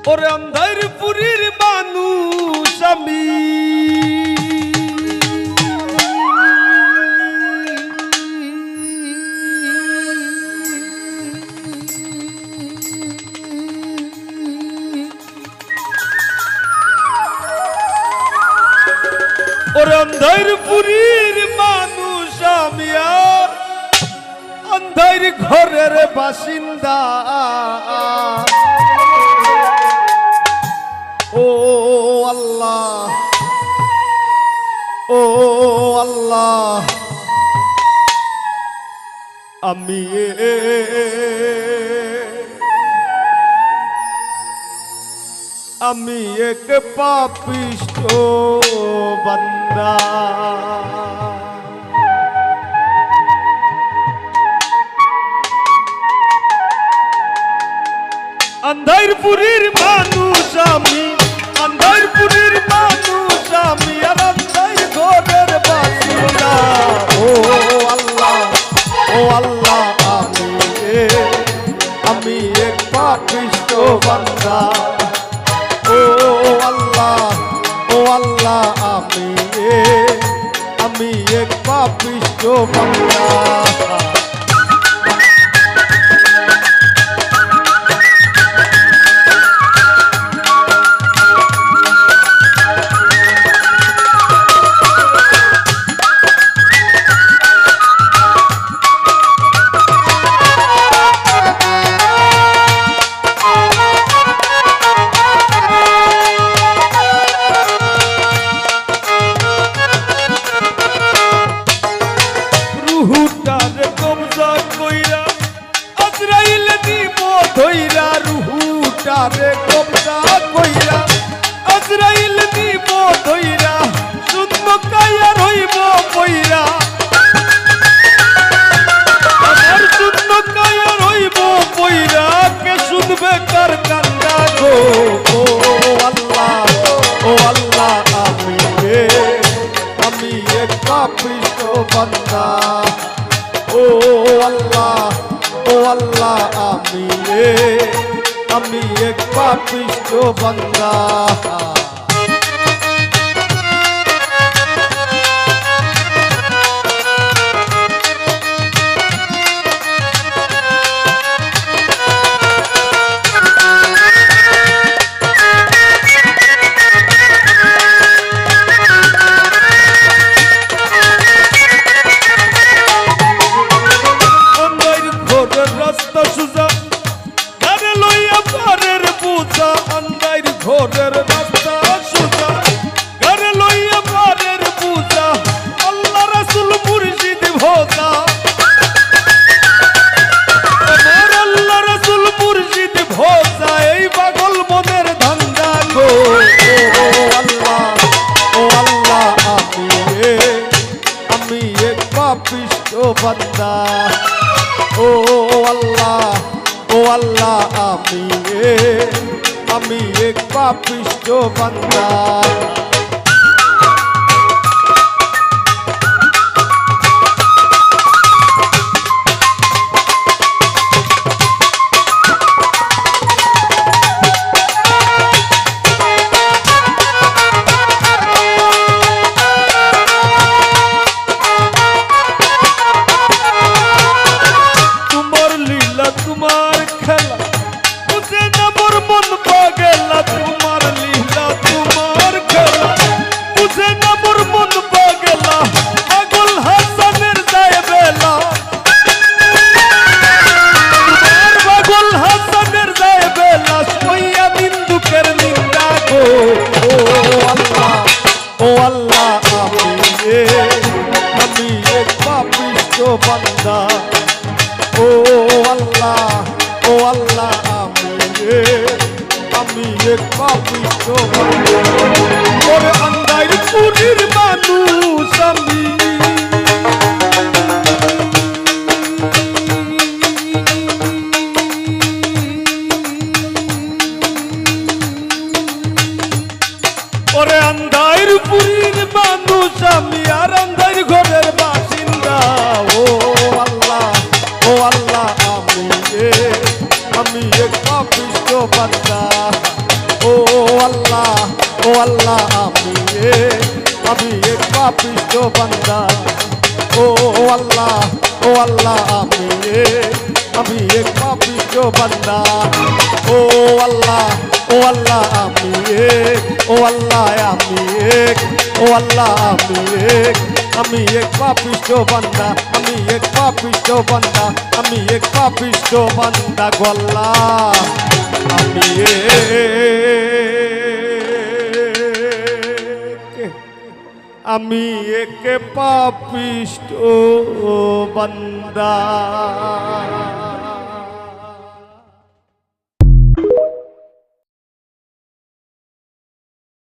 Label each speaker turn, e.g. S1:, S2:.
S1: ওরে অন্ধার পুরীর মানুষ আমি ওরে অন্ধার পুরীর মানুষ আমি আর অন্ধার ঘরের বাসিন্দা ও আল্লাহ ও আল্লাহ আমি এক পাপিষ্ঠ বান্দা অন্ধারপুরীর মানুষ আমি অন্ধারপুরীর মানুষ আমি আর অন্ধার ঘরের বাসিন্দা ও আল্লাহ আমি এক পাপিষ্ঠ বান্দা ও আল্লাহ আমি এক পাপিষ্ঠ বান্দা রুহুটারে কবজা কইরা আজরাইল দিব ধইরা রুহুটারে কবজা কইরা আজরাইল দিব ধইরা শুনব কায়া রইব কইরা আমার শুনব কায়া রইব কইরা কে শুনবে কার কান্না গো ও আল্লাহ আমি এক পাপিষ্ঠ বান্দা ও আল্লাহ আমি এক পাপিষ্ঠ বান্দা ঘরের রাস্তা সুজা ঘরে লইয়া পারের পূজা আল্লাহ রাসূল মুর্শিদ ভোজা আমার আল্লাহ রাসূল মুর্শিদ ভোজা এই পাগল মনের ধান্দা গো ও আল্লাহ আমি এক পাপিষ্ঠ বান্দা ও আল্লাহ আমি এক পাপিষ্ঠ বান্দা তোমার লীলা তোমার খেলা বুঝে না মোর মন পাগলা তোমার লীলা তোমার খেলা বুঝে না মোর মন পাগলা পাগল হাসানের যায় বেলা তোমার পাগল হাসানের যায় বেলা সইয়া বিন্দুকের নিন্দা গো ও আল্লাহ আমি এক পাপিষ্ঠ বান্দা ও আল্লাহ আমি এক পাপিষ্ঠ বান্দা ওরে অন্ধার পুরীর মানুষ আমি ওরে অন্ধার পুরীর মানুষ আমি আর অন্ধার ঘরের বাসিন্দা ও আল্লাহ আমি এক পাপিষ্ঠ বান্দা আল্লাহ আমি এক পাপিষ্ঠ বান্দা ও আল্লাহ আমি এক পাপিষ্ঠ বান্দা ও আল্লাহ আমি এক আমি এক পাপিষ্ঠ বান্দা আমি এক পাপিষ্ঠ বান্দা গো আল্লাহ আমি এক পাপিষ্ঠ বান্দা।